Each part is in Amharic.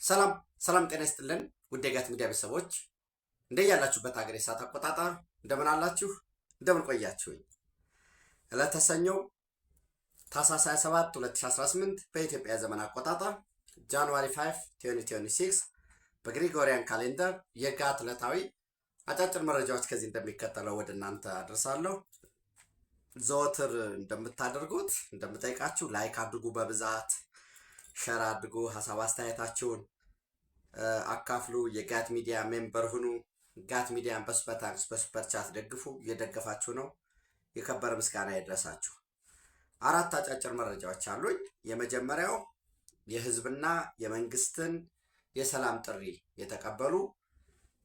ሰላም ሰላም፣ ጤና ይስጥልን ውድ የጋት ሚዲያ ቤተሰቦች እንደያላችሁበት ሀገር የሰዓት አቆጣጠር እንደምን አላችሁ? እንደምን ቆያችሁኝ? ዕለተ ሰኞ ታህሳስ 27 2018 በኢትዮጵያ ዘመን አቆጣጠር ጃንዋሪ 5 2026 በግሪጎሪያን ካሌንደር የጋት ዕለታዊ አጫጭር መረጃዎች ከዚህ እንደሚከተለው ወደ እናንተ አደርሳለሁ። ዘወትር እንደምታደርጉት እንደምጠይቃችሁ ላይክ አድርጉ፣ በብዛት ሸር አድርጉ፣ ሀሳብ አስተያየታችሁን አካፍሉ፣ የጋት ሚዲያ ሜምበር ሁኑ። ጋት ሚዲያን በሱፐር ታንክስ በሱፐር ቻት ደግፉ። እየደገፋችሁ ነው፣ የከበረ ምስጋና ይድረሳችሁ። አራት አጫጭር መረጃዎች አሉኝ። የመጀመሪያው የህዝብና የመንግስትን የሰላም ጥሪ የተቀበሉ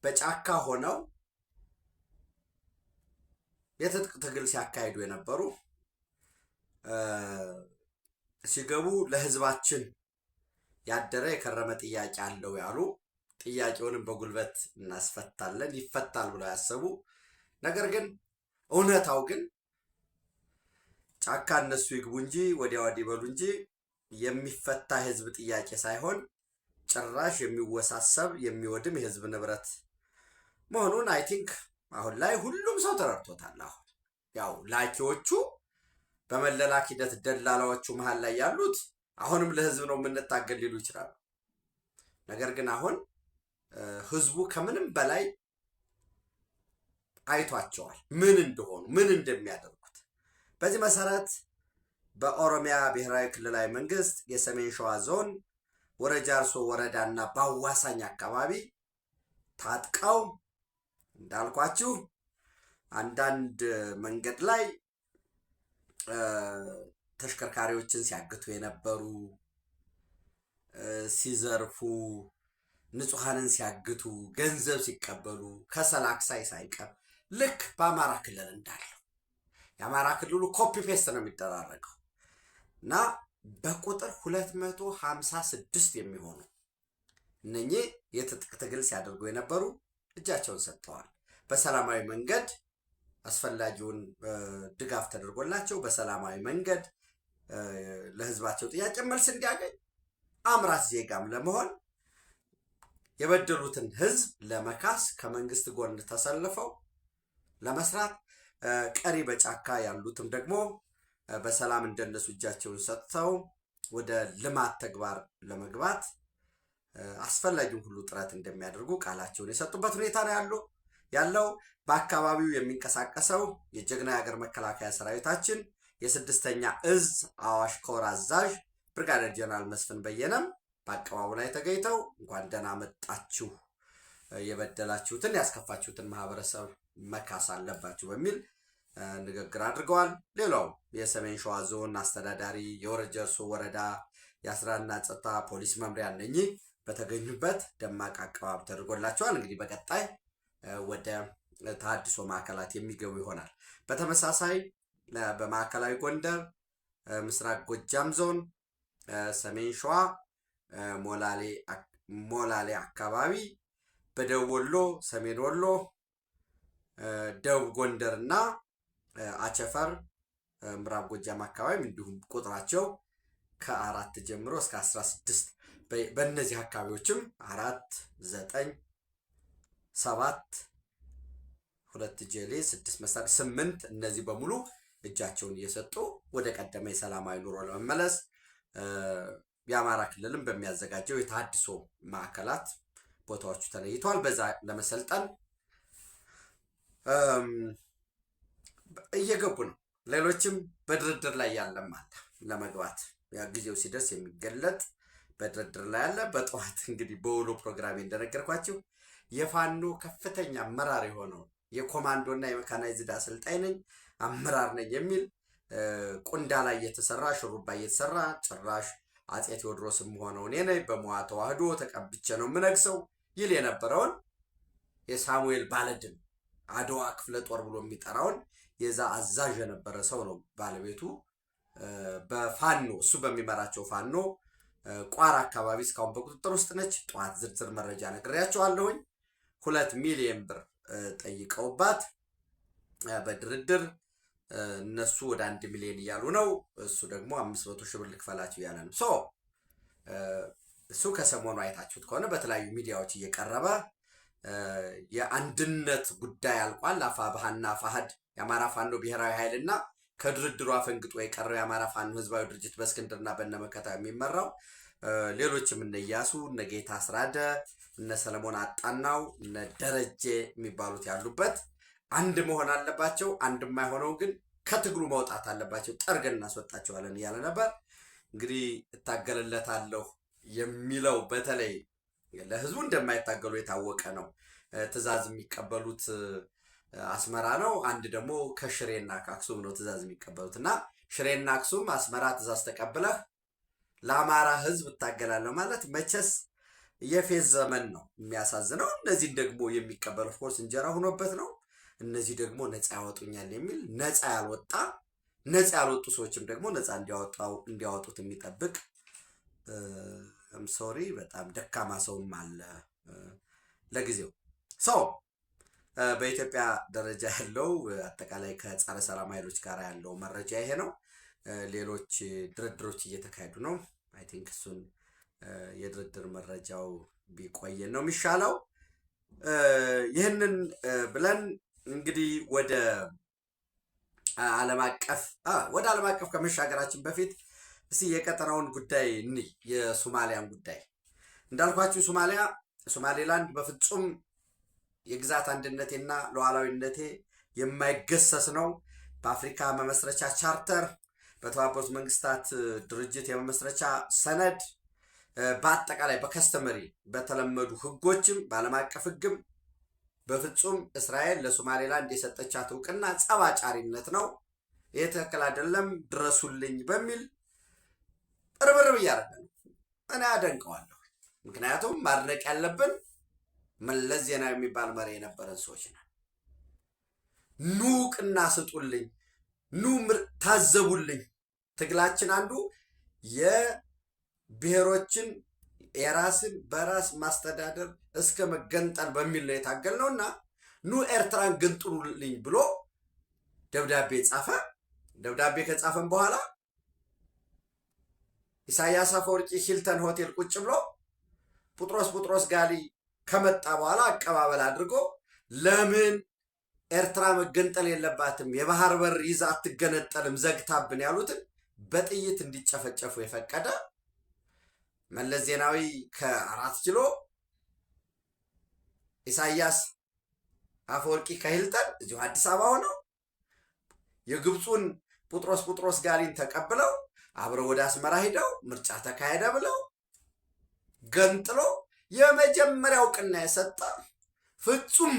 በጫካ ሆነው የትጥቅ ትግል ሲያካሂዱ የነበሩ ሲገቡ ለህዝባችን ያደረ የከረመ ጥያቄ አለው ያሉ፣ ጥያቄውንም በጉልበት እናስፈታለን ይፈታል ብለው ያሰቡ፣ ነገር ግን እውነታው ግን ጫካ እነሱ ይግቡ እንጂ ወዲያ ወዲህ ይበሉ እንጂ የሚፈታ የህዝብ ጥያቄ ሳይሆን ጭራሽ የሚወሳሰብ የሚወድም የህዝብ ንብረት መሆኑን አይ ቲንክ አሁን ላይ ሁሉም ሰው ተረድቶታል። አሁን ያው ላኪዎቹ በመለላክ ሂደት ደላላዎቹ መሀል ላይ ያሉት አሁንም ለህዝብ ነው የምንታገል ሊሉ ይችላሉ። ነገር ግን አሁን ህዝቡ ከምንም በላይ አይቷቸዋል ምን እንደሆኑ ምን እንደሚያደርጉት። በዚህ መሰረት በኦሮሚያ ብሔራዊ ክልላዊ መንግስት የሰሜን ሸዋ ዞን ወረጃ አርሶ ወረዳና በአዋሳኝ አካባቢ ታጥቀው እንዳልኳችሁ አንዳንድ መንገድ ላይ ተሽከርካሪዎችን ሲያግቱ የነበሩ፣ ሲዘርፉ፣ ንጹሐንን ሲያግቱ፣ ገንዘብ ሲቀበሉ ከሰላክሳይ ሳይቀር ልክ በአማራ ክልል እንዳለው የአማራ ክልሉ ኮፒ ፔስት ነው የሚደራረገው እና በቁጥር 256 የሚሆኑ እነኚህ የትጥቅ ትግል ሲያደርጉ የነበሩ እጃቸውን ሰጥተዋል። በሰላማዊ መንገድ አስፈላጊውን ድጋፍ ተደርጎላቸው በሰላማዊ መንገድ ለህዝባቸው ጥያቄ መልስ እንዲያገኝ አምራች ዜጋም ለመሆን የበደሉትን ህዝብ ለመካስ ከመንግስት ጎን ተሰልፈው ለመስራት፣ ቀሪ በጫካ ያሉትም ደግሞ በሰላም እንደነሱ እጃቸውን ሰጥተው ወደ ልማት ተግባር ለመግባት አስፈላጊውን ሁሉ ጥረት እንደሚያደርጉ ቃላቸውን የሰጡበት ሁኔታ ነው ያለው። በአካባቢው የሚንቀሳቀሰው የጀግና የሀገር መከላከያ ሰራዊታችን የስድስተኛ እዝ አዋሽ ኮር አዛዥ ብርጋዴር ጀነራል መስፍን በየነም በአቀባቡ ላይ ተገኝተው እንኳን ደህና መጣችሁ፣ የበደላችሁትን ያስከፋችሁትን ማህበረሰብ መካስ አለባችሁ በሚል ንግግር አድርገዋል። ሌላው የሰሜን ሸዋ ዞን አስተዳዳሪ የወረጃ አርሶ ወረዳ የአስራና ጸጥታ ፖሊስ መምሪያ እነኚህ በተገኙበት ደማቅ አቀባበል ተደርጎላቸዋል። እንግዲህ በቀጣይ ወደ ተሃድሶ ማዕከላት የሚገቡ ይሆናል። በተመሳሳይ በማዕከላዊ ጎንደር፣ ምስራቅ ጎጃም ዞን፣ ሰሜን ሸዋ ሞላሌ አካባቢ፣ በደቡብ ወሎ፣ ሰሜን ወሎ፣ ደቡብ ጎንደር እና አቸፈር ምዕራብ ጎጃም አካባቢ እንዲሁም ቁጥራቸው ከ4 ጀምሮ እስከ 16 በእነዚህ አካባቢዎችም 4 9 7 2 ጀሌ 6 መሳሪያ 8 እነዚህ በሙሉ እጃቸውን እየሰጡ ወደ ቀደመ የሰላማዊ ኑሮ ለመመለስ የአማራ ክልልም በሚያዘጋጀው የተሃድሶ ማዕከላት ቦታዎቹ ተለይተዋል። በዛ ለመሰልጠን እየገቡ ነው። ሌሎችም በድርድር ላይ ያለም አለ ለመግባት ጊዜው ሲደርስ የሚገለጥ በድርድር ላይ ያለ። በጠዋት እንግዲህ በውሎ ፕሮግራሜ እንደነገርኳችሁ የፋኖ ከፍተኛ አመራር የሆነው የኮማንዶ እና የመካናይዝድ አሰልጣኝ ነኝ አመራር ነኝ የሚል ቁንዳ ላይ እየተሰራ ሽሩባ እየተሰራ ጭራሽ አፄ ቴዎድሮስም ሆነው እኔ ነኝ በመዋ ተዋህዶ ተቀብቼ ነው የምነግሰው ይል የነበረውን የሳሙኤል ባለድን አድዋ ክፍለ ጦር ብሎ የሚጠራውን የዛ አዛዥ የነበረ ሰው ነው ባለቤቱ። በፋኖ እሱ በሚመራቸው ፋኖ ቋራ አካባቢ እስካሁን በቁጥጥር ውስጥ ነች። ጠዋት ዝርዝር መረጃ ነግሬያቸዋለሁኝ። 2 ሚሊዮን ብር ጠይቀውባት በድርድር እነሱ ወደ 1 ሚሊዮን እያሉ ነው። እሱ ደግሞ 500 ሺህ ብር ልክፈላችሁ እያለ ነው። እሱ ከሰሞኑ አይታችሁት ከሆነ በተለያዩ ሚዲያዎች እየቀረበ የአንድነት ጉዳይ አልቋል። አፋብኃና አፋሕድ የአማራ ፋኖ ብሔራዊ ኃይልና ከድርድሩ አፈንግጦ የቀረው የአማራ ፋኖ ህዝባዊ ድርጅት በእስክንድርና በነመከታ የሚመራው ሌሎችም እነ ኢያሱ እነ ጌታ አስራደ እነ ሰለሞን አጣናው እነ ደረጀ የሚባሉት ያሉበት አንድ መሆን አለባቸው። አንድ የማይሆነው ግን ከትግሉ መውጣት አለባቸው። ጠርገን እናስወጣቸዋለን እያለ ነበር። እንግዲህ እታገልለታለሁ የሚለው በተለይ ለህዝቡ እንደማይታገሉ የታወቀ ነው። ትዕዛዝ የሚቀበሉት አስመራ ነው። አንድ ደግሞ ከሽሬና ከአክሱም ነው ትዕዛዝ የሚቀበሉት እና ሽሬና አክሱም አስመራ ትዕዛዝ ተቀብለህ ለአማራ ህዝብ እታገላለሁ ማለት መቼስ የፌዝ ዘመን ነው። የሚያሳዝነው እነዚህን ደግሞ የሚቀበል ኦፍኮርስ እንጀራ ሆኖበት ነው። እነዚህ ደግሞ ነፃ ያወጡኛል የሚል ነፃ ያልወጡ ሰዎችም ደግሞ ነፃ እንዲያወጡት የሚጠብቅ ሶሪ በጣም ደካማ ሰውም አለ ለጊዜው። ሰው በኢትዮጵያ ደረጃ ያለው አጠቃላይ ከጸረ ሰላም ኃይሎች ጋር ያለው መረጃ ይሄ ነው። ሌሎች ድርድሮች እየተካሄዱ ነው። አይ ቲንክ እሱን የድርድር መረጃው ቢቆየን ነው የሚሻለው። ይህንን ብለን እንግዲህ ወደ ዓለም አቀፍ ከመሻገራችን በፊት እስቲ የቀጠናውን ጉዳይ የሶማሊያን ጉዳይ እንዳልኳችሁ ሶማሌላንድ በፍጹም የግዛት አንድነቴና ሉዓላዊነቴ የማይገሰስ ነው። በአፍሪካ መመስረቻ ቻርተር፣ በተባበሩት መንግስታት ድርጅት የመመስረቻ ሰነድ፣ በአጠቃላይ በከስተመሪ በተለመዱ ህጎችም በዓለም አቀፍ ህግም በፍጹም እስራኤል ለሶማሌላንድ የሰጠቻት እውቅና ጸባጫሪነት ነው። ይህ ትክክል አይደለም፣ ድረሱልኝ በሚል ርብርብ እያደረገ ነው። እኔ አደንቀዋለሁ። ምክንያቱም ማድነቅ ያለብን መለስ ዜናዊ የሚባል መሪ የነበረን ሰዎች ነን። ኑ እውቅና ስጡልኝ፣ ኑ ታዘቡልኝ። ትግላችን አንዱ የብሔሮችን የራስን በራስ ማስተዳደር እስከ መገንጠል በሚል ነው የታገልነው እና ኑ ኤርትራን ገንጥሉልኝ ብሎ ደብዳቤ ጻፈ። ደብዳቤ ከጻፈን በኋላ ኢሳያስ አፈወርቂ ሂልተን ሆቴል ቁጭ ብሎ ቡጥሮስ ጋሊ ከመጣ በኋላ አቀባበል አድርጎ ለምን ኤርትራ መገንጠል የለባትም የባህር በር ይዛ አትገነጠልም ዘግታብን ያሉትን በጥይት እንዲጨፈጨፉ የፈቀደ መለስ ዜናዊ ከ4 ኪሎ ኢሳያስ አፈወርቂ ከሂልተን እዚሁ አዲስ አበባ ሆነው የግብፁን ቡጥሮስ ጋሊን ተቀብለው አብረው ወደ አስመራ ሄደው ምርጫ ተካሄደ ብለው ገንጥሎ የመጀመሪያው እውቅና የሰጠ ፍጹም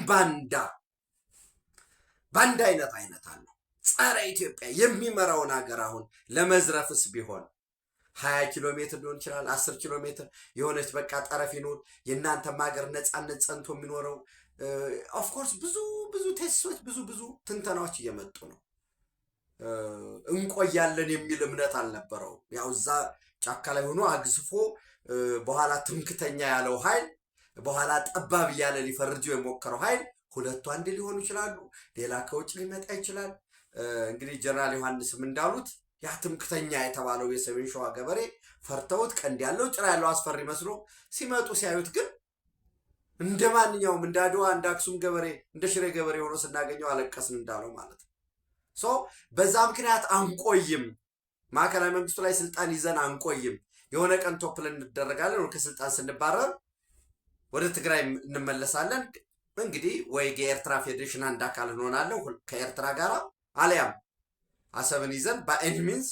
ባንዳ አይነት አለው። ጸረ ኢትዮጵያ የሚመራውን ሀገር አሁን ለመዝረፍስ ቢሆን 20 ኪሎ ሜትር ሊሆን ይችላል፣ 10 ኪሎ ሜትር የሆነች በቃ ጠረፍ ይኖር የእናንተም ሀገር ነፃነት ጸንቶ የሚኖረው ኦፍኮርስ ብዙ ቴስቶች ብዙ ትንተናዎች እየመጡ ነው። እንቆያለን የሚል እምነት አልነበረው። ያው እዛ ጫካ ላይ ሆኖ አግዝፎ በኋላ ትምክተኛ ያለው ኃይል በኋላ ጠባብ እያለ ሊፈርጀው የሞከረው ኃይል ሁለቱ አንድ ሊሆኑ ይችላሉ። ሌላ ከውጭ ሊመጣ ይችላል። እንግዲህ ጀነራል ዮሐንስም እንዳሉት ያ ትምክተኛ የተባለው የሰሜን ሸዋ ገበሬ ፈርተውት ቀንድ ያለው ጭራ ያለው አስፈሪ መስሎ ሲመጡ ሲያዩት ግን እንደ ማንኛውም እንደ አድዋ እንደ አክሱም ገበሬ እንደ ሽሬ ገበሬ ሆኖ ስናገኘው አለቀስን እንዳለው ማለት ነው። በዛ ምክንያት አንቆይም፣ ማዕከላዊ መንግስቱ ላይ ስልጣን ይዘን አንቆይም፣ የሆነ ቀን ቶፕል እንደረጋለን፣ ከስልጣን ስንባረር ወደ ትግራይ እንመለሳለን። እንግዲህ ወይ የኤርትራ ፌዴሬሽን አንድ አካል እንሆናለን ከኤርትራ ጋር አሊያም አሰብን ይዘን በኤኒ ሚንስ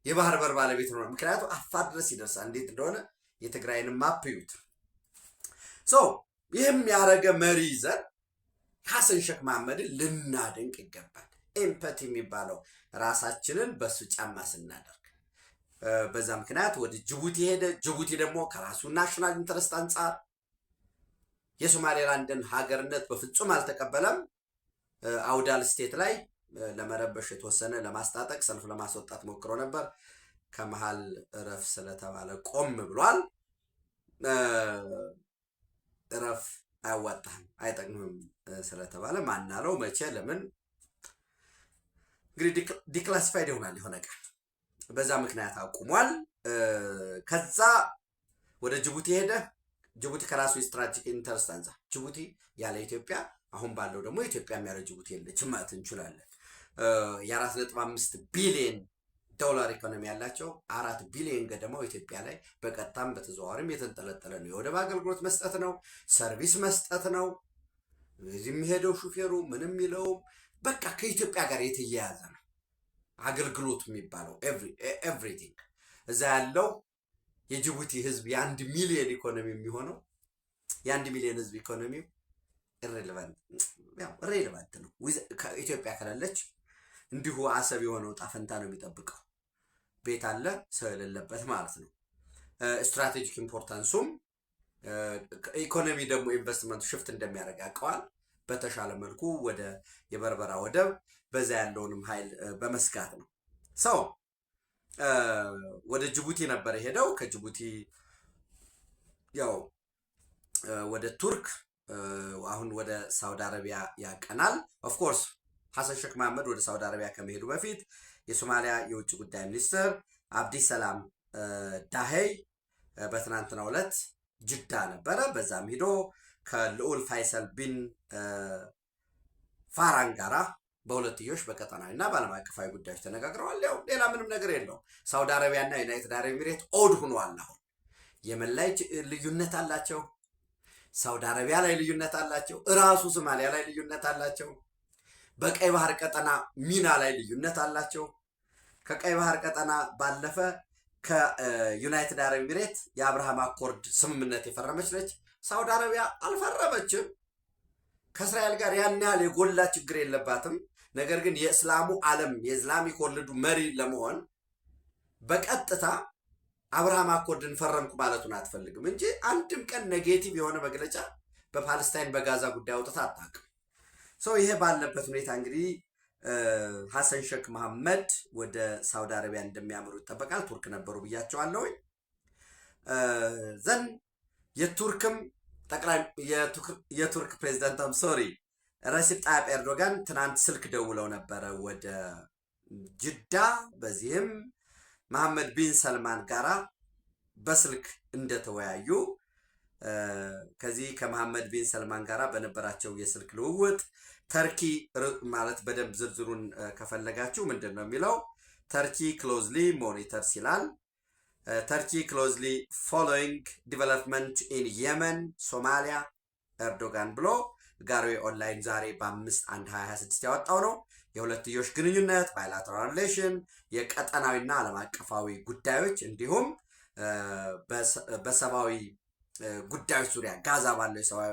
የባህር በር ባለቤት ነው። ምክንያቱም አፋር ድረስ ይደርሳል። እንዴት እንደሆነ የትግራይን ማፕ ይዩት። ይህም ያረገ መሪ ይዘን ሐሰን ሼክ መሐመድን ልናደንቅ ይገባል። ኤምፓቲ የሚባለው ራሳችንን በሱ ጫማ ስናደርግ በዛ ምክንያት ወደ ጅቡቲ ሄደ። ጅቡቲ ደግሞ ከራሱ ናሽናል ኢንተረስት አንጻር የሶማሌላንድን ሀገርነት በፍጹም አልተቀበለም። አውዳል ስቴት ላይ ለመረበሽ የተወሰነ ለማስታጠቅ ሰልፍ ለማስወጣት ሞክሮ ነበር። ከመሃል እረፍ ስለተባለ ቆም ብሏል። እረፍ አያዋጣህም አይጠቅምም ስለተባለ ማናለው መቼ ለምን እንግዲህ ዲክላሲፋይድ ይሆናል የሆነ ቃል በዛ ምክንያት አቁሟል። ከዛ ወደ ጅቡቲ ሄደ። ጅቡቲ ከራሱ ስትራቴጂክ ኢንተረስት አንፃር ጅቡቲ ያለ ኢትዮጵያ አሁን ባለው ደግሞ ኢትዮጵያም ያለ ጅቡቲ የለችም ማለት እንችላለን። የ4.5 ቢሊዮን ዶላር ኢኮኖሚ ያላቸው 4 ቢሊዮን ገደማው ኢትዮጵያ ላይ በቀጥታም በተዘዋዋሪም የተንጠለጠለ ነው። የወደብ አገልግሎት መስጠት ነው፣ ሰርቪስ መስጠት ነው። እዚህ የሚሄደው ሹፌሩ ምንም የሚለውም በቃ ከኢትዮጵያ ጋር የተያያዘ ነው አገልግሎት የሚባለው ኤቭሪቲንግ። እዛ ያለው የጅቡቲ ህዝብ የ1 ሚሊዮን ኢኮኖሚ የሚሆነው የ1 ሚሊዮን ህዝብ ኢኮኖሚ ሬሌቫንት ነው። ኢትዮጵያ ከሌለች እንዲሁ አሰብ የሆነው ጣፈንታ ነው የሚጠብቀው። ቤት አለ ሰው የሌለበት ማለት ነው። ስትራቴጂክ ኢምፖርታንሱም ኢኮኖሚ ደግሞ ኢንቨስትመንቱ ሽፍት እንደሚያደርግ ያውቀዋል። በተሻለ መልኩ ወደ የበርበራ ወደብ በዛ ያለውንም ኃይል በመስጋት ነው ሰው ወደ ጅቡቲ ነበር የሄደው። ከጅቡቲ ያው ወደ ቱርክ አሁን ወደ ሳውዲ አረቢያ ያቀናል። ኦፍ ኮርስ ሐሰን ሼክ መሐመድ ወደ ሳውዲ አረቢያ ከመሄዱ በፊት የሶማሊያ የውጭ ጉዳይ ሚኒስትር አብዲ ሰላም ዳሄይ በትናንትናው ዕለት ጅዳ ነበረ። በዛም ሂዶ ከልዑል ፋይሰል ቢን ፋራን ጋራ በሁለትዮሽ በቀጠናዊና በዓለም አቀፋዊ ጉዳዮች ተነጋግረዋል። ያው ሌላ ምንም ነገር የለው። ሳውዲ አረቢያና ዩናይትድ አረብ ኤሚሬት ኦድ ሆኗል። አሁን የመን ላይ ልዩነት አላቸው፣ ሳውዲ አረቢያ ላይ ልዩነት አላቸው፣ እራሱ ሶማሊያ ላይ ልዩነት አላቸው፣ በቀይ ባህር ቀጠና ሚና ላይ ልዩነት አላቸው። ከቀይ ባህር ቀጠና ባለፈ ከዩናይትድ አረብ ኤሚሬት የአብርሃም አኮርድ ስምምነት የፈረመች ነች። ሳውዲ አረቢያ አልፈረመችም። ከእስራኤል ጋር ያን ያህል የጎላ ችግር የለባትም። ነገር ግን የእስላሙ ዓለም የእስላሚክ ወርልዱ መሪ ለመሆን በቀጥታ አብርሃም አኮርድን ፈረምኩ ማለቱን አትፈልግም እንጂ አንድም ቀን ኔጌቲቭ የሆነ መግለጫ በፓለስታይን በጋዛ ጉዳይ አውጥታ አታውቅም። ሰው ይሄ ባለበት ሁኔታ እንግዲህ ሐሰን ሼክ መሐመድ ወደ ሳውዲ አረቢያ እንደሚያምሩ ይጠበቃል። ቱርክ ነበሩ ብያቸዋለሁ። ዘን የቱርክም የቱርክ ፕሬዚዳንት ረሲፕ ጣይብ ኤርዶጋን ትናንት ስልክ ደውለው ነበረ ወደ ጅዳ። በዚህም መሐመድ ቢን ሰልማን ጋራ በስልክ እንደተወያዩ ከዚህ ከመሐመድ ቢን ሰልማን ጋራ በነበራቸው የስልክ ልውውጥ ተርኪ ማለት በደንብ ዝርዝሩን ከፈለጋችሁ ምንድን ነው የሚለው ተርኪ ክሎዝሊ ሞኒተርስ ይላል። ተርኪ ክሎዝሊ ፎሎዊንግ ዲቨሎፕመንት ኢን የመን ሶማሊያ ኤርዶጋን ብሎ ጋርዌ ኦንላይን ዛሬ በ5/1/2026 ያወጣው ነው። የሁለትዮሽ ግንኙነት ባይላተራል ሪሌሽን፣ የቀጠናዊና ዓለም አቀፋዊ ጉዳዮች እንዲሁም በሰብአዊ ጉዳዮች ዙሪያ ጋዛ ባለው የሰብአዊ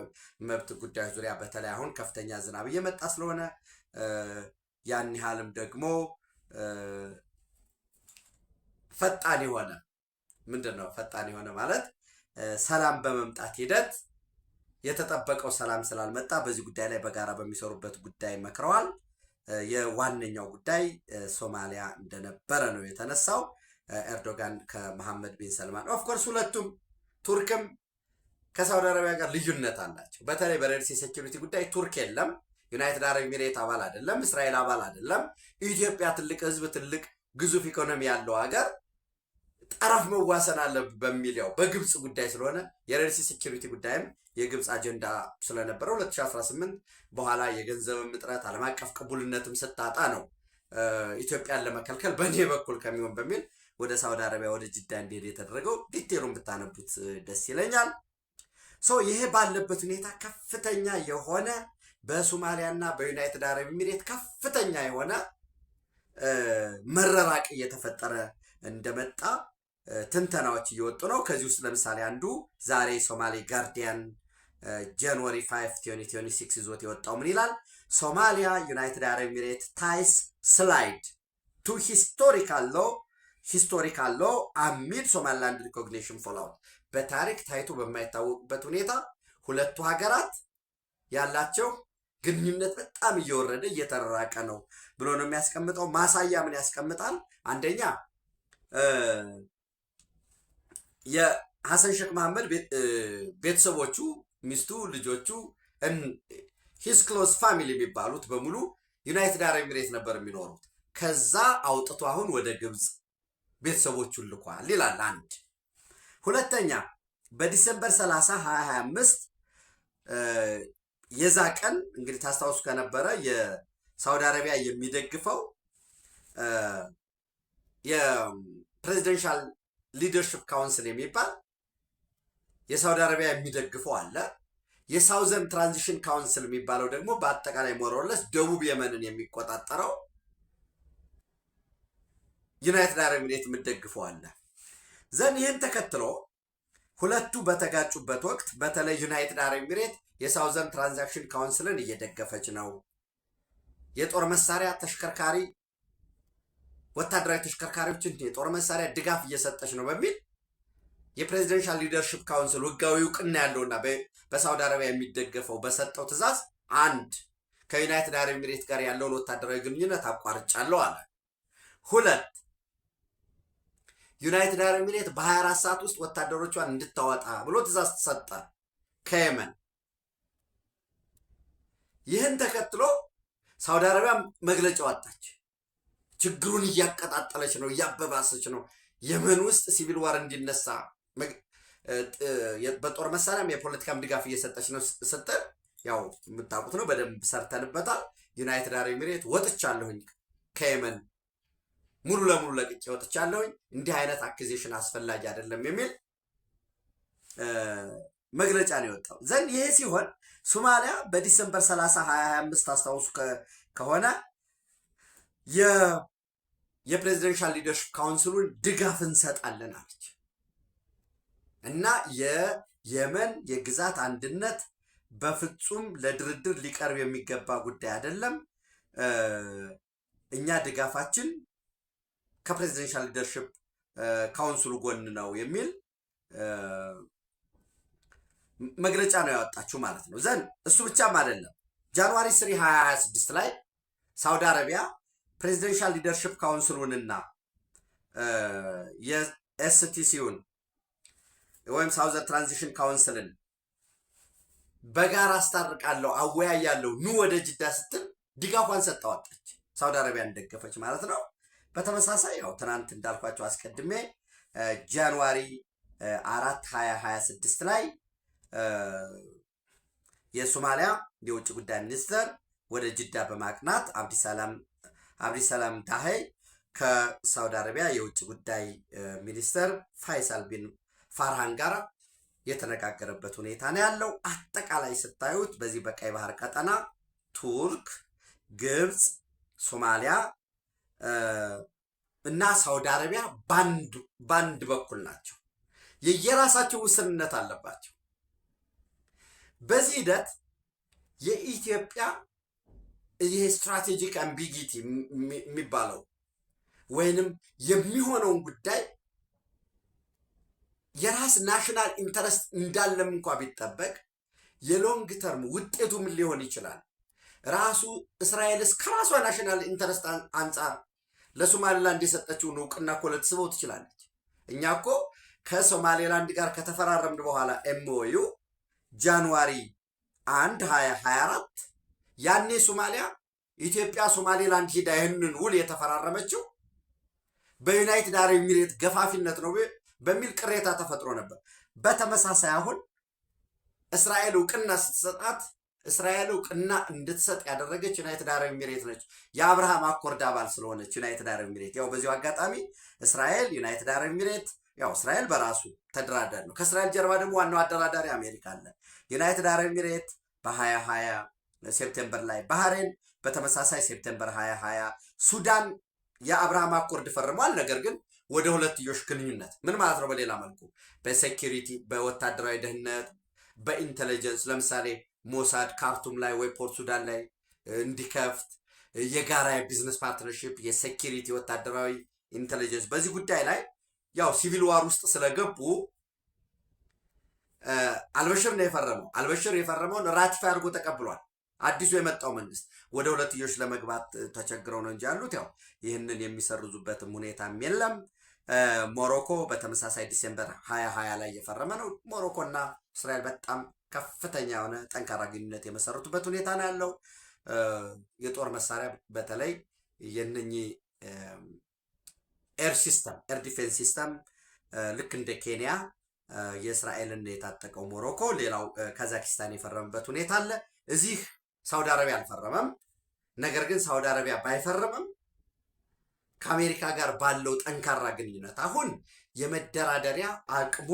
መብት ጉዳዮች ዙሪያ በተለይ አሁን ከፍተኛ ዝናብ እየመጣ ስለሆነ ያን ያህልም ደግሞ ፈጣን የሆነ ምንድነው ፈጣን የሆነ ማለት ሰላም በመምጣት ሂደት የተጠበቀው ሰላም ስላልመጣ በዚህ ጉዳይ ላይ በጋራ በሚሰሩበት ጉዳይ መክረዋል። የዋነኛው ጉዳይ ሶማሊያ እንደነበረ ነው የተነሳው። ኤርዶጋን ከመሐመድ ቢን ሰልማን ኦፍ ኮርስ ሁለቱም ቱርክም ከሳውዲ አረቢያ ጋር ልዩነት አላቸው። በተለይ በሬድሲ ሴኩሪቲ ጉዳይ ቱርክ የለም፣ ዩናይትድ አረብ ኤሚሬት አባል አይደለም፣ እስራኤል አባል አይደለም። ኢትዮጵያ ትልቅ ህዝብ፣ ትልቅ ግዙፍ ኢኮኖሚ ያለው ሀገር ጠረፍ መዋሰን አለ በሚል ያው በግብጽ ጉዳይ ስለሆነ የሬድሲ ሴኩሪቲ ጉዳይም የግብጽ አጀንዳ ስለነበረ 2018 በኋላ የገንዘብም እጥረት ዓለም አቀፍ ቅቡልነትም ስታጣ ነው ኢትዮጵያን ለመከልከል በእኔ በኩል ከሚሆን በሚል ወደ ሳውዲ አረቢያ ወደ ጅዳ እንዲሄድ የተደረገው። ዲቴሉን ብታነቡት ደስ ይለኛል። ይሄ ባለበት ሁኔታ ከፍተኛ የሆነ በሶማሊያና በዩናይትድ አረብ ኤሚሬት ከፍተኛ የሆነ መረራቅ እየተፈጠረ እንደመጣ ትንተናዎች እየወጡ ነው። ከዚህ ውስጥ ለምሳሌ አንዱ ዛሬ ሶማሌ ጋርዲያን ጃንዋሪ 5 2026 ይዞት የወጣው ምን ይላል? ሶማሊያ ዩናይትድ አረብ ኤሚሬት ታይስ ስላይድ ቱ ሂስቶሪካል ሎ አሚድ ሶማሊላንድ ሪኮግኒሽን ፎሎውት። በታሪክ ታይቶ በማይታወቅበት ሁኔታ ሁለቱ ሀገራት ያላቸው ግንኙነት በጣም እየወረደ እየተራራቀ ነው ብሎ ነው የሚያስቀምጠው። ማሳያ ምን ያስቀምጣል? አንደኛ የሐሰን ሼክ መሐመድ ቤተሰቦቹ፣ ሚስቱ፣ ልጆቹ ሂስ ክሎዝ ፋሚሊ የሚባሉት በሙሉ ዩናይትድ አረብ ኤሚሬት ነበር የሚኖሩት። ከዛ አውጥቶ አሁን ወደ ግብጽ ቤተሰቦቹን ልኳል ይላል። አንድ ሁለተኛ በዲሰምበር 30 2025 የዛ ቀን እንግዲህ ታስታውሱ ከነበረ የሳውዲ አረቢያ የሚደግፈው የፕሬዚደንሻል ሊደርሽፕ ካውንስል የሚባል የሳውዲ አረቢያ የሚደግፈው አለ። የሳውዘርን ትራንዚሽን ካውንስል የሚባለው ደግሞ በአጠቃላይ ሞሮለስ ደቡብ የመንን የሚቆጣጠረው ዩናይትድ አረብ ኤሚሬት የምትደግፈው አለ። ዘን ይህን ተከትሎ ሁለቱ በተጋጩበት ወቅት በተለይ ዩናይትድ አረብ ኤሚሬት የሳውዘርን ትራንዛክሽን ካውንስልን እየደገፈች ነው፣ የጦር መሳሪያ ተሽከርካሪ ወታደራዊ ተሽከርካሪዎችን የጦር መሳሪያ ድጋፍ እየሰጠች ነው በሚል የፕሬዚደንሻል ሊደርሽፕ ካውንስል ህጋዊ እውቅና ያለውና በሳውዲ አረቢያ የሚደገፈው በሰጠው ትዕዛዝ አንድ ከዩናይትድ አረብ ኤሚሬት ጋር ያለውን ወታደራዊ ግንኙነት አቋርጫለሁ አለ። ሁለት ዩናይትድ አረብ ኤሚሬት በ24 ሰዓት ውስጥ ወታደሮቿን እንድታወጣ ብሎ ትዕዛዝ ተሰጠ ከየመን። ይህን ተከትሎ ሳውዲ አረቢያ መግለጫ ወጣች። ችግሩን እያቀጣጠለች ነው፣ እያበባሰች ነው፣ የመን ውስጥ ሲቪል ዋር እንዲነሳ በጦር መሳሪያም የፖለቲካም ድጋፍ እየሰጠች ነው ስትል ያው የምታውቁት ነው፣ በደንብ ሰርተንበታል። ዩናይትድ አረብ ኤሚሬት ወጥቻለሁኝ ከየመን ሙሉ ለሙሉ ለቅቄ ወጥቻለሁኝ፣ እንዲህ አይነት አክዜሽን አስፈላጊ አይደለም የሚል መግለጫ ነው የወጣው። ዘንድ ይሄ ሲሆን ሶማሊያ በዲሰምበር 30 2025 ታስታውሱ ከሆነ የፕሬዚደንሻል ሊደርሽፕ ካውንስሉን ድጋፍ እንሰጣለን አለች እና የየመን የግዛት አንድነት በፍጹም ለድርድር ሊቀርብ የሚገባ ጉዳይ አይደለም፣ እኛ ድጋፋችን ከፕሬዚደንሻል ሊደርሽፕ ካውንስሉ ጎን ነው የሚል መግለጫ ነው ያወጣችው ማለት ነው። ዘንድ እሱ ብቻም አይደለም። ጃንዋሪ 3 2026 ላይ ሳውዲ አረቢያ ፕሬዚደንሻል ሊደርሽፕ ካውንስሉንና የኤስቲሲውን ወይም ሳውዘር ትራንዚሽን ካውንስልን በጋራ አስታርቃለሁ አወያያለሁ ኑ ወደ ጅዳ ስትል ድጋፏን ሰጥታወጣች። ሳውዲ አረቢያን ደገፈች ማለት ነው። በተመሳሳይ ያው ትናንት እንዳልኳቸው አስቀድሜ ጃንዋሪ 4 2026 ላይ የሶማሊያ የውጭ ጉዳይ ሚኒስትር ወደ ጅዳ በማቅናት አብዲሰላም ዳሄይ ከሳውዲ አረቢያ የውጭ ጉዳይ ሚኒስትር ፋይሳል ቢን ፋርሃን ጋር የተነጋገረበት ሁኔታ ነው ያለው። አጠቃላይ ስታዩት በዚህ በቀይ ባህር ቀጠና ቱርክ፣ ግብፅ፣ ሶማሊያ እና ሳውዲ አረቢያ ባንድ በኩል ናቸው። የየራሳቸው ውስንነት አለባቸው። በዚህ ሂደት የኢትዮጵያ ይሄ ስትራቴጂክ አምቢጊቲ የሚባለው ወይንም የሚሆነውን ጉዳይ የራስ ናሽናል ኢንተረስት እንዳለም እንኳ ቢጠበቅ የሎንግ ተርም ውጤቱ ምን ሊሆን ይችላል? ራሱ እስራኤልስ ከራሷ ናሽናል ኢንተረስት አንጻር ለሶማሌላንድ የሰጠችውን እውቅና እኮ ልትስበው ትችላለች። እኛ እኮ ከሶማሌላንድ ጋር ከተፈራረምን በኋላ ኤምኦዩ ጃንዋሪ 1 2024 ያኔ ሶማሊያ ኢትዮጵያ ሶማሌላንድ ሂዳ ይህንን ውል የተፈራረመችው በዩናይትድ አረብ ኤሚሬት ገፋፊነት ነው በሚል ቅሬታ ተፈጥሮ ነበር። በተመሳሳይ አሁን እስራኤል እውቅና ስትሰጣት እስራኤል እውቅና እንድትሰጥ ያደረገች ዩናይትድ አረብ ኤሚሬት ነች። የአብርሃም አኮርድ አባል ስለሆነች ዩናይትድ አረብ ኤሚሬት። ያው በዚሁ አጋጣሚ እስራኤል፣ ዩናይትድ አረብ ኤሚሬት ያው እስራኤል በራሱ ተደራዳሪ ነው። ከእስራኤል ጀርባ ደግሞ ዋናው አደራዳሪ አሜሪካ አለ። ዩናይትድ አረብ ኤሚሬት በ2020 ሴፕቴምበር ላይ፣ ባህሬን በተመሳሳይ ሴፕቴምበር 2020፣ ሱዳን የአብርሃም አኮርድ ፈርሟል። ነገር ግን ወደ ሁለትዮሽ ግንኙነት ምን ማለት ነው? በሌላ መልኩ በሴኪሪቲ በወታደራዊ ደህንነት በኢንቴሊጀንስ ለምሳሌ ሞሳድ ካርቱም ላይ ወይ ፖርት ሱዳን ላይ እንዲከፍት የጋራ የቢዝነስ ፓርትነርሺፕ የሴኪሪቲ ወታደራዊ ኢንቴሊጀንስ በዚህ ጉዳይ ላይ ያው ሲቪል ዋር ውስጥ ስለገቡ አልበሽር ነው የፈረመው። አልበሽር የፈረመውን ራቲፋይ አድርጎ ተቀብሏል። አዲሱ የመጣው መንግስት ወደ ሁለትዮሽ ለመግባት ተቸግረው ነው እንጂ ያሉት ያው ይህንን የሚሰርዙበትም ሁኔታም የለም። ሞሮኮ በተመሳሳይ ዲሴምበር 2020 ላይ የፈረመ ነው። ሞሮኮ እና እስራኤል በጣም ከፍተኛ የሆነ ጠንካራ ግንኙነት የመሰረቱበት ሁኔታ ነው ያለው። የጦር መሳሪያ በተለይ የነኚህ ኤር ሲስተም ኤር ዲፌንስ ሲስተም ልክ እንደ ኬንያ የእስራኤልን የታጠቀው ሞሮኮ፣ ሌላው ካዛኪስታን የፈረመበት ሁኔታ አለ። እዚህ ሳውዲ አረቢያ አልፈረመም። ነገር ግን ሳውዲ አረቢያ ባይፈረምም ከአሜሪካ ጋር ባለው ጠንካራ ግንኙነት አሁን የመደራደሪያ አቅሙ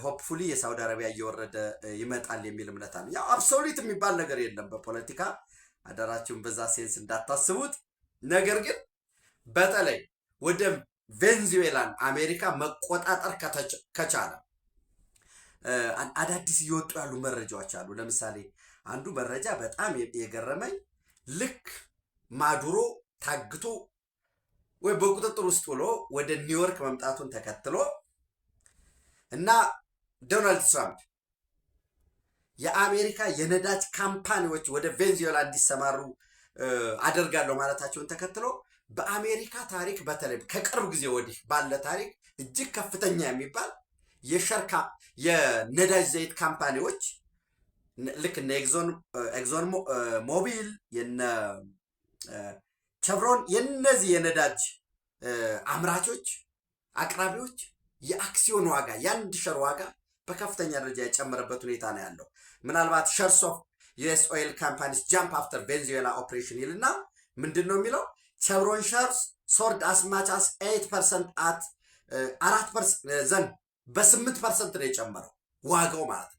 ሆፕፉሊ የሳውዲ አረቢያ እየወረደ ይመጣል የሚል እምነት አለ። ያው አብሶሉት የሚባል ነገር የለም በፖለቲካ አደራችሁን በዛ ሴንስ እንዳታስቡት። ነገር ግን በተለይ ወደ ቬንዙዌላን አሜሪካ መቆጣጠር ከቻለ አዳዲስ እየወጡ ያሉ መረጃዎች አሉ። ለምሳሌ አንዱ መረጃ በጣም የገረመኝ ልክ ማዱሮ ታግቶ ወይ በቁጥጥር ውስጥ ውሎ ወደ ኒውዮርክ መምጣቱን ተከትሎ እና ዶናልድ ትራምፕ የአሜሪካ የነዳጅ ካምፓኒዎች ወደ ቬንዙዌላ እንዲሰማሩ አደርጋለሁ ማለታቸውን ተከትሎ በአሜሪካ ታሪክ በተለይ ከቅርብ ጊዜ ወዲህ ባለ ታሪክ እጅግ ከፍተኛ የሚባል የነዳጅ ዘይት ካምፓኒዎች ልክ እነ ኤግዞን ሞቢል የነ ቸቭሮን የነዚህ የነዳጅ አምራቾች አቅራቢዎች የአክሲዮን ዋጋ የአንድ ሸር ዋጋ በከፍተኛ ደረጃ የጨመረበት ሁኔታ ነው ያለው። ምናልባት ሸርስ ኦፍ ዩኤስ ኦይል ካምፓኒስ ጃምፕ አፍተር ቬንዙዌላ ኦፕሬሽን ይልና ምንድን ነው የሚለው? ቸቭሮን ሸርስ ሶርድ አስማች አስ 8% አት 4% ዘንድ በ8% ነው የጨመረው ዋጋው ማለት ነው።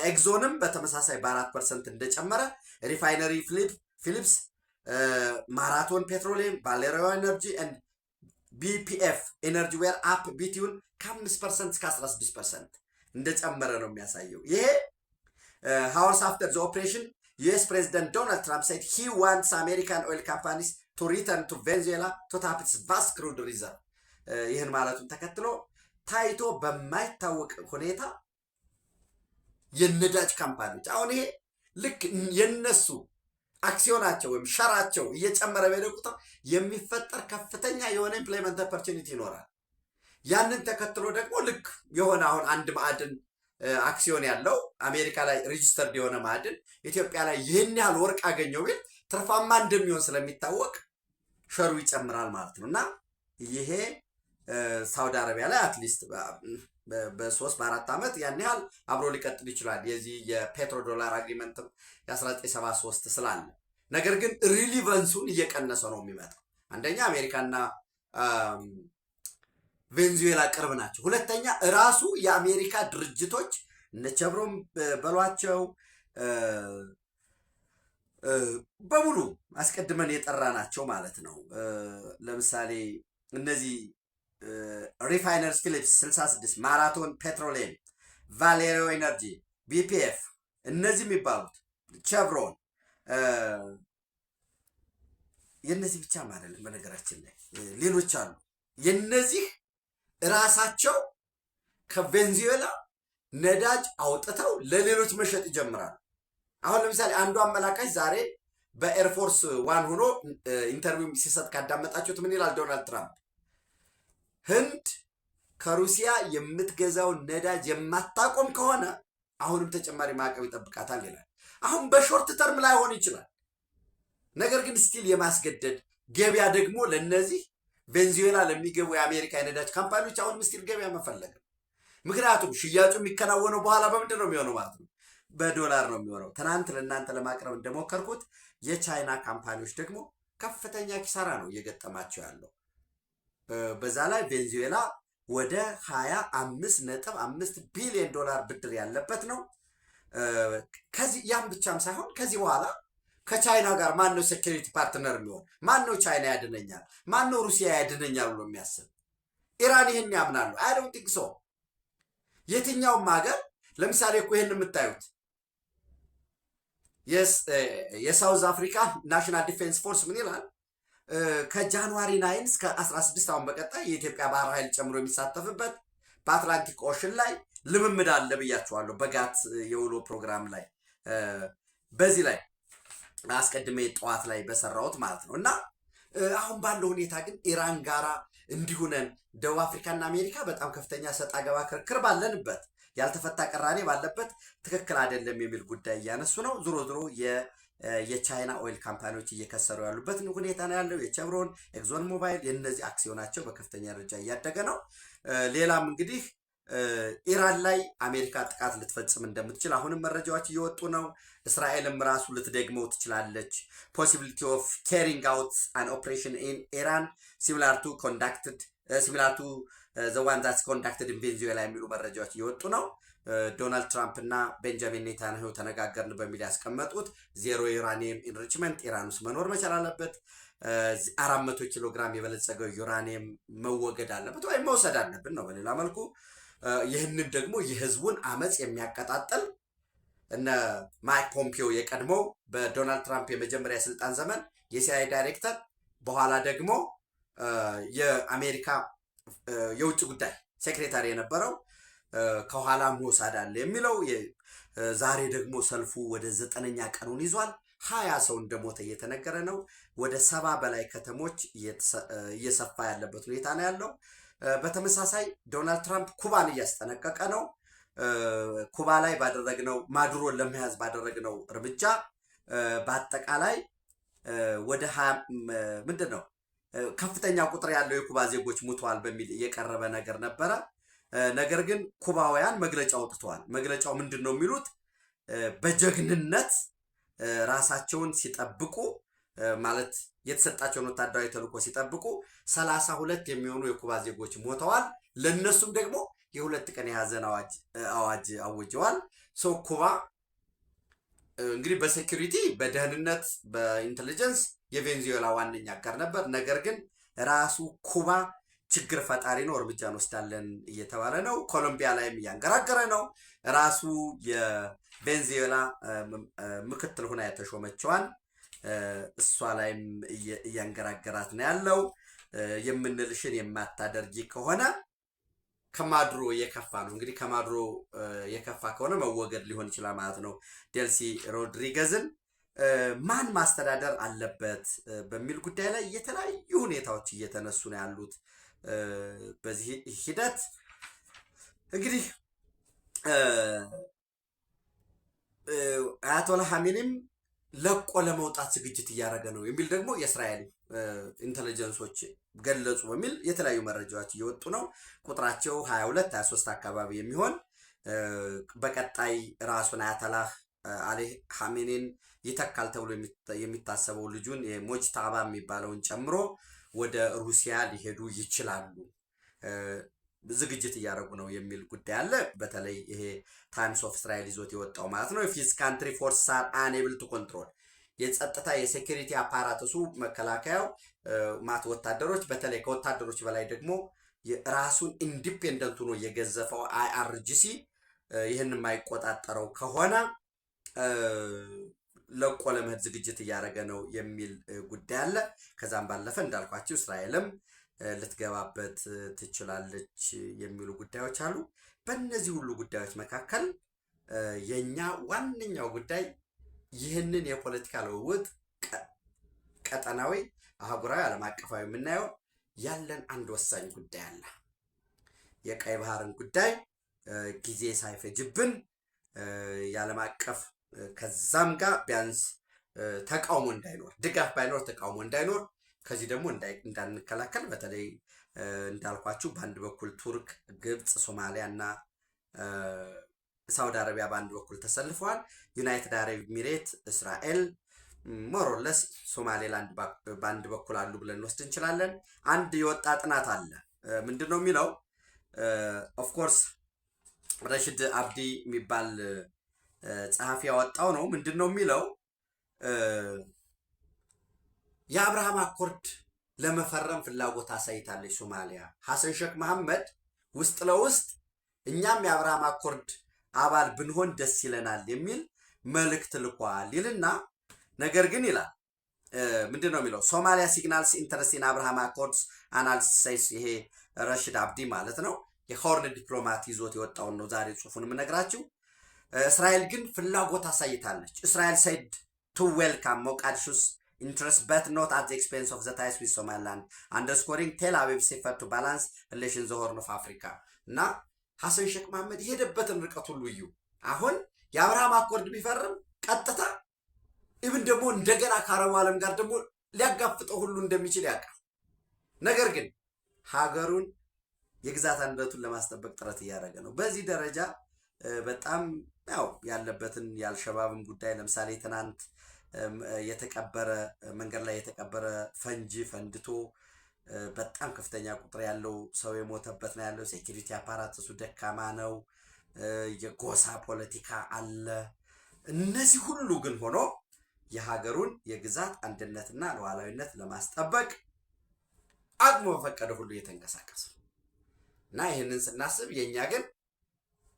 ኤግዞንም በተመሳሳይ በ4% እንደጨመረ ሪፋይነሪ ፊሊፕስ፣ ማራቶን ፔትሮሊየም፣ ቫሌሮ ኤነርጂ ኤንድ ቢፒኤፍ ኤነርጂ ዌር አፕ ቢቲውን ከ5% እስከ 16% እንደጨመረ ነው የሚያሳየው። ይሄ ሃወርስ አፍተር ዘ ኦፕሬሽን ዩኤስ ፕሬዚደንት ዶናልድ ትራምፕ said he wants American oil companies to return to Venezuela to tap its vast crude reserve። ይህን ማለቱን ተከትሎ ታይቶ በማይታወቅ ሁኔታ የነዳጅ ካምፓኒዎች አሁን ይሄ ልክ የነሱ አክሲዮናቸው ወይም ሸራቸው እየጨመረ በሄደ ቁጥር የሚፈጠር ከፍተኛ የሆነ ኢምፕሎይመንት ኦፖርቹኒቲ ይኖራል። ያንን ተከትሎ ደግሞ ልክ የሆነ አሁን አንድ ማዕድን አክሲዮን ያለው አሜሪካ ላይ ሬጂስተርድ የሆነ ማዕድን ኢትዮጵያ ላይ ይህን ያህል ወርቅ አገኘው ቢል ትርፋማ እንደሚሆን ስለሚታወቅ ሸሩ ይጨምራል ማለት ነው። እና ይሄ ሳውዲ አረቢያ ላይ አትሊስት በ3-4 ዓመት ያን ያህል አብሮ ሊቀጥል ይችላል። የዚህ የፔትሮ ዶላር አግሪመንት የ1973 ስላለ፣ ነገር ግን ሪሊቨንሱን እየቀነሰ ነው የሚመጣው። አንደኛ አሜሪካና ቬንዙዌላ ቅርብ ናቸው። ሁለተኛ ራሱ የአሜሪካ ድርጅቶች እነ ቸቭሮን በሏቸው በሙሉ አስቀድመን የጠራ ናቸው ማለት ነው። ለምሳሌ እነዚህ ሪፋይነርስ ፊሊፕስ 66፣ ማራቶን ፔትሮሊየም፣ ቫሌሮ ኤነርጂ፣ ቢፒኤፍ እነዚህ የሚባሉት ቸቭሮን የነዚህ ብቻም አይደለም፣ በነገራችን ላይ ሌሎች አሉ። የነዚህ ራሳቸው ከቬንዙዌላ ነዳጅ አውጥተው ለሌሎች መሸጥ ይጀምራሉ። አሁን ለምሳሌ አንዱ አመላካች ዛሬ በኤርፎርስ ዋን ሆኖ ኢንተርቪው ሲሰጥ ካዳመጣችሁት ምን ይላል ዶናልድ ትራምፕ? ህንድ ከሩሲያ የምትገዛውን ነዳጅ የማታቆም ከሆነ አሁንም ተጨማሪ ማዕቀብ ይጠብቃታል ይላል። አሁን በሾርት ተርም ላይሆን ይችላል፣ ነገር ግን ስቲል የማስገደድ ገበያ ደግሞ ለነዚህ ቬንዙዌላ ለሚገቡ የአሜሪካ የነዳጅ ካምፓኒዎች አሁንም ስቲል ገበያ መፈለግ። ምክንያቱም ሽያጩ የሚከናወነው በኋላ በምንድን ነው የሚሆነው ማለት ነው? በዶላር ነው የሚሆነው። ትናንት ለእናንተ ለማቅረብ እንደሞከርኩት የቻይና ካምፓኒዎች ደግሞ ከፍተኛ ኪሳራ ነው እየገጠማቸው ያለው። በዛ ላይ ቬንዙዌላ ወደ 25.5 ቢሊዮን ዶላር ብድር ያለበት ነው። ከዚህ ያም ብቻም ሳይሆን ከዚህ በኋላ ከቻይና ጋር ማን ነው ሴኩሪቲ ፓርትነር የሚሆን? ማን ነው ቻይና ያድነኛል፣ ማን ነው ሩሲያ ያድነኛል ብሎ የሚያስብ? ኢራን ይህን ያምናሉ? አይ ዶንት ቲንክ ሶ። የትኛውም ሀገር ለምሳሌ እኮ ይህን የምታዩት የሳውዝ አፍሪካ ናሽናል ዲፌንስ ፎርስ ምን ይላል? ከጃንዋሪ 9 እስከ 16 አሁን በቀጣይ የኢትዮጵያ ባህር ኃይል ጨምሮ የሚሳተፍበት በአትላንቲክ ኦሽን ላይ ልምምድ አለ ብያቸዋለሁ፣ በጋት የውሎ ፕሮግራም ላይ በዚህ ላይ አስቀድሜ ጠዋት ላይ በሰራሁት ማለት ነው። እና አሁን ባለው ሁኔታ ግን ኢራን ጋራ እንዲሁነን ደቡብ አፍሪካና አሜሪካ በጣም ከፍተኛ ሰጣ ገባ ክርክር ባለንበት ያልተፈታ ቅራኔ ባለበት ትክክል አይደለም የሚል ጉዳይ እያነሱ ነው። ዞሮ ዞሮ የቻይና ኦይል ካምፓኒዎች እየከሰሩ ያሉበት ሁኔታ ነው ያለው። የቸቭሮን፣ ኤግዞን ሞባይል የነዚህ አክሲዮናቸው በከፍተኛ ደረጃ እያደገ ነው። ሌላም እንግዲህ ኢራን ላይ አሜሪካ ጥቃት ልትፈጽም እንደምትችል አሁንም መረጃዎች እየወጡ ነው። እስራኤልም ራሱ ልትደግመው ትችላለች። ፖሲቢሊቲ ኦፍ ካሪንግ አውት አን ኦፕሬሽን ኢን ኢራን ሲሚላር ቱ ዘ ዋን ዛትስ ኮንዳክትድ ኢን ቬንዙዌላ የሚሉ መረጃዎች እየወጡ ነው። ዶናልድ ትራምፕ እና ቤንጃሚን ኔታንያሁ ተነጋገርን በሚል ያስቀመጡት ዜሮ ዩራኒየም ኢንሪችመንት ኢራን ውስጥ መኖር መቻል አለበት። 400 ኪሎ ግራም የበለጸገው ዩራኒየም መወገድ አለበት ወይም መውሰድ አለብን ነው በሌላ መልኩ። ይህንን ደግሞ የህዝቡን አመፅ የሚያቀጣጥል እነ ማይክ ፖምፒዮ የቀድሞው በዶናልድ ትራምፕ የመጀመሪያ የስልጣን ዘመን የሲአይኤ ዳይሬክተር በኋላ ደግሞ የአሜሪካ የውጭ ጉዳይ ሴክሬታሪ የነበረው ከኋላ ሞሳድ አለ የሚለው ዛሬ ደግሞ ሰልፉ ወደ 9ኛ ቀኑን ይዟል። 20 ሰው እንደሞተ እየተነገረ ነው። ወደ 70 በላይ ከተሞች እየሰፋ ያለበት ሁኔታ ነው ያለው። በተመሳሳይ ዶናልድ ትራምፕ ኩባን እያስጠነቀቀ ነው። ኩባ ላይ ባደረግነው ማዱሮን ለመያዝ ባደረግነው እርምጃ በአጠቃላይ ወደ ምንድነው ከፍተኛ ቁጥር ያለው የኩባ ዜጎች ሙተዋል በሚል እየቀረበ ነገር ነበረ። ነገር ግን ኩባውያን መግለጫ አውጥተዋል። መግለጫው ምንድን ነው የሚሉት? በጀግንነት ራሳቸውን ሲጠብቁ ማለት የተሰጣቸውን ወታደራዊ ተልዕኮ ሲጠብቁ 32 የሚሆኑ የኩባ ዜጎች ሞተዋል። ለነሱም ደግሞ የ2 ቀን የሀዘን አዋጅ አውጀዋል። ኩባ እንግዲህ በሴኩሪቲ በደህንነት በኢንቴሊጀንስ የቬንዙዌላ ዋነኛ አጋር ነበር። ነገር ግን ራሱ ኩባ ችግር ፈጣሪ ነው፣ እርምጃ እንወስዳለን እየተባለ ነው። ኮሎምቢያ ላይም እያንገራገረ ነው። ራሱ የቬንዙዌላ ምክትል ሆና የተሾመችዋን እሷ ላይም እያንገራገራት ነው ያለው። የምንልሽን የማታደርጊ ከሆነ ከማድሮ የከፋ ነው። እንግዲህ ከማድሮ የከፋ ከሆነ መወገድ ሊሆን ይችላል ማለት ነው። ዴልሲ ሮድሪገዝን ማን ማስተዳደር አለበት በሚል ጉዳይ ላይ የተለያዩ ሁኔታዎች እየተነሱ ነው ያሉት። በዚህ ሂደት እንግዲህ አያቶላ ሐሜኒም ለቆ ለመውጣት ዝግጅት እያደረገ ነው የሚል ደግሞ የእስራኤል ኢንተለጀንሶች ገለጹ በሚል የተለያዩ መረጃዎች እየወጡ ነው። ቁጥራቸው 22 23 አካባቢ የሚሆን በቀጣይ ራሱን አያቶላህ አሊ ሐሜኒን ይተካል ተብሎ የሚታሰበው ልጁን የሞጅታባ የሚባለውን ጨምሮ ወደ ሩሲያ ሊሄዱ ይችላሉ፣ ዝግጅት እያደረጉ ነው የሚል ጉዳይ አለ። በተለይ ይሄ ታይምስ ኦፍ እስራኤል ይዞት የወጣው ማለት ነው። ፊዝ ካንትሪ ፎርስ አር አንኤብል ቱ ኮንትሮል የጸጥታ የሴኩሪቲ አፓራተሱ መከላከያው ማት ወታደሮች፣ በተለይ ከወታደሮች በላይ ደግሞ ራሱን ኢንዲፔንደንት ሆኖ የገዘፈው አይአርጂሲ ይህን የማይቆጣጠረው ከሆነ ለቆ ለመሄድ ዝግጅት እያደረገ ነው የሚል ጉዳይ አለ። ከዛም ባለፈ እንዳልኳችሁ እስራኤልም ልትገባበት ትችላለች የሚሉ ጉዳዮች አሉ። በእነዚህ ሁሉ ጉዳዮች መካከል የኛ ዋነኛው ጉዳይ ይህንን የፖለቲካ ልውውጥ ቀጠናዊ፣ አህጉራዊ፣ ዓለም አቀፋዊ የምናየው ያለን አንድ ወሳኝ ጉዳይ አለ። የቀይ ባህርን ጉዳይ ጊዜ ሳይፈጅብን የዓለም አቀፍ ከዛም ጋር ቢያንስ ተቃውሞ እንዳይኖር፣ ድጋፍ ባይኖር ተቃውሞ እንዳይኖር፣ ከዚህ ደግሞ እንዳንከላከል በተለይ እንዳልኳችሁ በአንድ በኩል ቱርክ፣ ግብፅ፣ ሶማሊያ እና ሳውዲ አረቢያ በአንድ በኩል ተሰልፈዋል። ዩናይትድ አረብ ኤሚሬት፣ እስራኤል ሞሮለስ ሶማሌላንድ በአንድ በኩል አሉ ብለን እንወስድ እንችላለን። አንድ የወጣ ጥናት አለ። ምንድን ነው የሚለው? ኦፍኮርስ ረሽድ አብዲ የሚባል ጸሐፊ ያወጣው ነው። ምንድን ነው የሚለው? የአብርሃም አኮርድ ለመፈረም ፍላጎት አሳይታለች ሶማሊያ። ሐሰን ሼክ መሐመድ ውስጥ ለውስጥ እኛም የአብርሃም አኮርድ አባል ብንሆን ደስ ይለናል የሚል መልእክት ልኳል ይልና፣ ነገር ግን ይላል ምንድን ነው የሚለው? ሶማሊያ ሲግናልስ ኢንተረስት ኢን አብርሃም አኮርድስ አናሊሲስ። ይሄ ረሽድ አብዲ ማለት ነው፣ የሆርን ዲፕሎማት ይዞት የወጣውን ነው ዛሬ ጽሑፉን የምነግራችሁ። እስራኤል ግን ፍላጎት አሳይታለች። እስራኤል said to welcome Mogadishu's interest but not at the expense of the ties with Somaliland, underscoring Tel Aviv's effort to balance relations in the Horn of Africa። እና ሐሰን ሼክ መሐመድ የሄደበትን ርቀት ሁሉ እዩ። አሁን የአብርሃም አኮርድ ቢፈርም ቀጥታ ኢብን ደግሞ እንደገና ከአረቡ ዓለም ጋር ደግሞ ሊያጋፍጠው ሁሉ እንደሚችል ያውቃል። ነገር ግን ሀገሩን የግዛት አንድነቱን ለማስጠበቅ ጥረት እያደረገ ነው። በዚህ ደረጃ በጣም ያው ያለበትን የአልሸባብን ጉዳይ ለምሳሌ ትናንት የተቀበረ መንገድ ላይ የተቀበረ ፈንጂ ፈንድቶ በጣም ከፍተኛ ቁጥር ያለው ሰው የሞተበት ነው ያለው። ሴኩሪቲ አፓራተሱ ደካማ ነው። የጎሳ ፖለቲካ አለ። እነዚህ ሁሉ ግን ሆኖ የሀገሩን የግዛት አንድነትና ሉዓላዊነት ለማስጠበቅ አቅሙ በፈቀደ ሁሉ እየተንቀሳቀሰ እና ይህንን ስናስብ የኛ ግን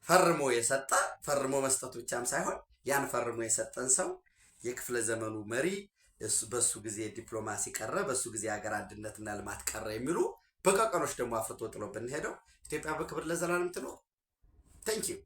ፈርሞ የሰጠ ፈርሞ መስጠቱ ብቻም ሳይሆን ያን ፈርሞ የሰጠን ሰው የክፍለ ዘመኑ መሪ በሱ ጊዜ ዲፕሎማሲ ቀረ፣ በሱ ጊዜ ሀገር አንድነትና ልማት ቀረ የሚሉ በቀቀኖች ደግሞ አፍርቶ ጥሎብን ሄደው ኢትዮጵያ በክብር ለዘላለም ትኖር። ታንኪዩ